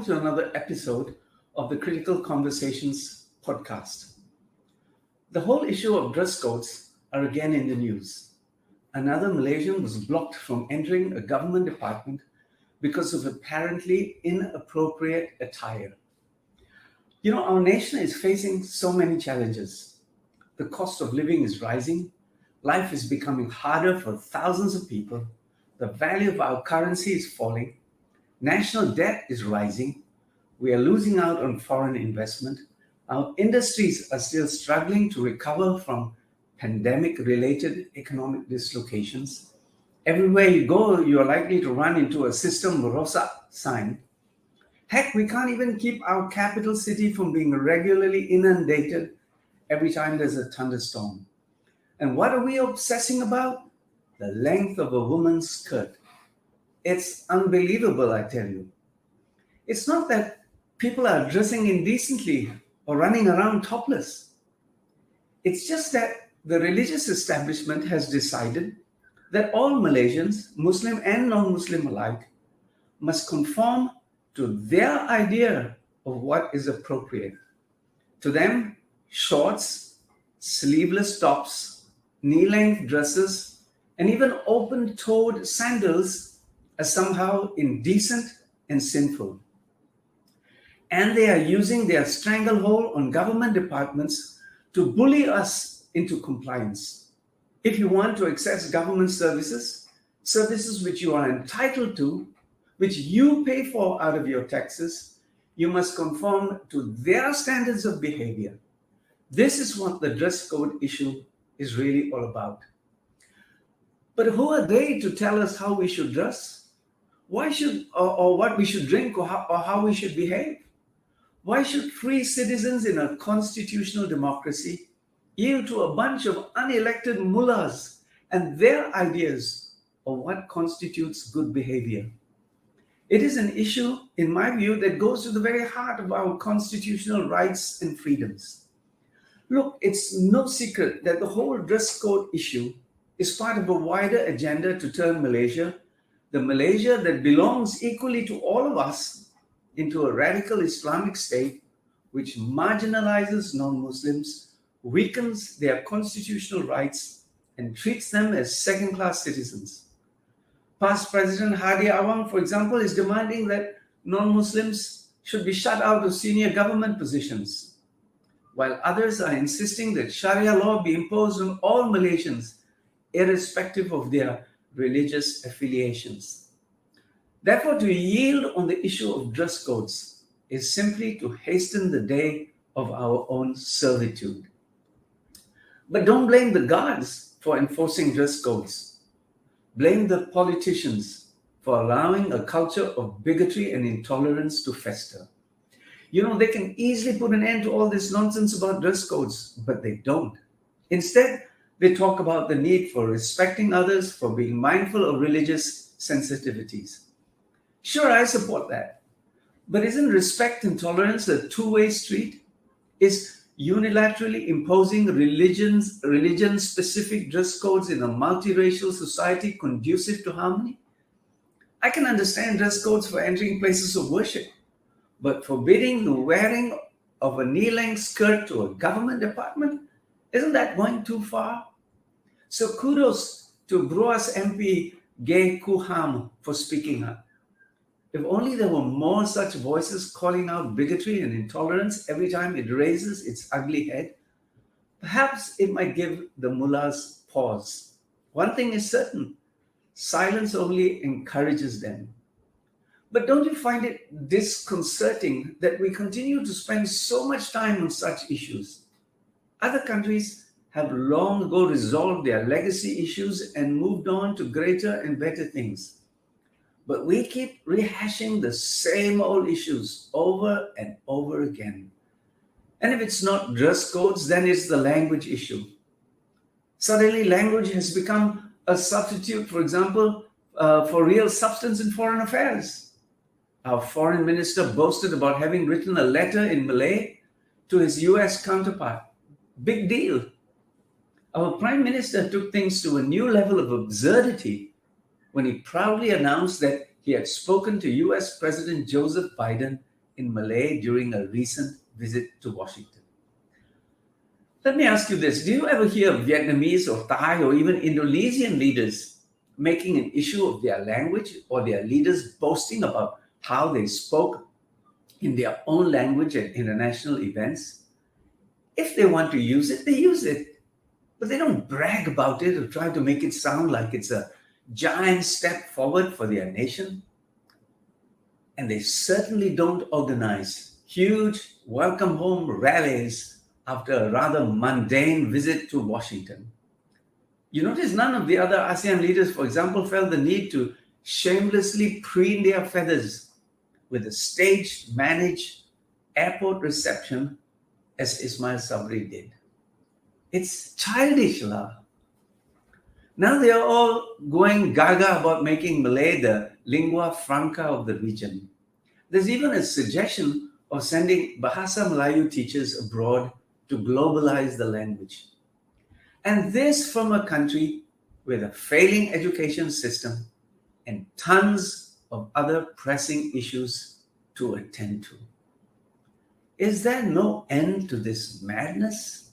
welcome to another episode of the Critical Conversations podcast. The whole issue of dress codes are again in the news. Another Malaysian was blocked from entering a government department because of apparently inappropriate attire. Our nation is facing so many challenges. The cost of living is rising. Life is becoming harder for thousands of people. The value of our currency is falling. National debt is rising. We are losing out on foreign investment. Our industries are still struggling to recover from pandemic-related economic dislocations. Everywhere you go, you are likely to run into a system rosak sign. Heck, we can't even keep our capital city from being regularly inundated every time there's a thunderstorm. And what are we obsessing about? The length of a woman's skirt. It's unbelievable, I tell you. It's not that people are dressing indecently or running around topless. It's just that the religious establishment has decided that all Malaysians, Muslim and non-Muslim alike, must conform to their idea of what is appropriate. To them, shorts, sleeveless tops, knee-length dresses, and even open-toed sandals are somehow indecent and sinful. And they are using their stranglehold on government departments to bully us into compliance. If you want to access government services which you are entitled to, which you pay for out of your taxes, you must conform to their standards of behavior. This is what the dress code issue is really all about. But who are they to tell us how we should dress? Why should, or what we should drink, or how we should behave? Why should free citizens in a constitutional democracy yield to a bunch of unelected mullahs and their ideas of what constitutes good behavior? It is an issue, in my view, that goes to the very heart of our constitutional rights and freedoms. Look, it's no secret that the whole dress code issue is part of a wider agenda to turn Malaysia, the Malaysia that belongs equally to all of us, into a radical Islamic state which marginalizes non-Muslims, weakens their constitutional rights, and treats them as second-class citizens. Past President Hadi Awang, for example, is demanding that non-Muslims should be shut out of senior government positions, while others are insisting that Sharia law be imposed on all Malaysians, irrespective of their religious affiliations. Therefore, to yield on the issue of dress codes is simply to hasten the day of our own servitude. But don't blame the guards for enforcing dress codes. Blame the politicians for allowing a culture of bigotry and intolerance to fester. They can easily put an end to all this nonsense about dress codes, but they don't. Instead, they talk about the need for respecting others, for being mindful of religious sensitivities. Sure, I support that. But isn't respect and tolerance a two-way street? Is unilaterally imposing religion-specific dress codes in a multiracial society conducive to harmony? I can understand dress codes for entering places of worship, but forbidding the wearing of a knee-length skirt to a government department, isn't that going too far? So kudos to Bruas MP Gay Kuham for speaking up. If only there were more such voices calling out bigotry and intolerance every time it raises its ugly head, perhaps it might give the mullahs pause. One thing is certain, silence only encourages them. But don't you find it disconcerting that we continue to spend so much time on such issues? Other countries have long ago resolved their legacy issues and moved on to greater and better things. But we keep rehashing the same old issues over and over again. And if it's not dress codes, then it's the language issue. Suddenly, language has become a substitute, for example, for real substance in foreign affairs. Our foreign minister boasted about having written a letter in Malay to his US counterpart. Big deal. Our prime minister took things to a new level of absurdity when he proudly announced that he had spoken to US President Joseph Biden in Malay during a recent visit to Washington. Let me ask you this. Do you ever hear Vietnamese or Thai or even Indonesian leaders making an issue of their language, or their leaders boasting about how they spoke in their own language at international events? If they want to use it, they use it. But they don't brag about it or try to make it sound like it's a giant step forward for their nation. And they certainly don't organize huge welcome home rallies after a rather mundane visit to Washington. You notice none of the other ASEAN leaders, for example, felt the need to shamelessly preen their feathers with a staged, managed airport reception as Ismail Sabri did. It's childish, lah. Now they are all going gaga about making Malay the lingua franca of the region. There's even a suggestion of sending Bahasa Melayu teachers abroad to globalize the language. And this from a country with a failing education system and tons of other pressing issues to attend to. Is there no end to this madness?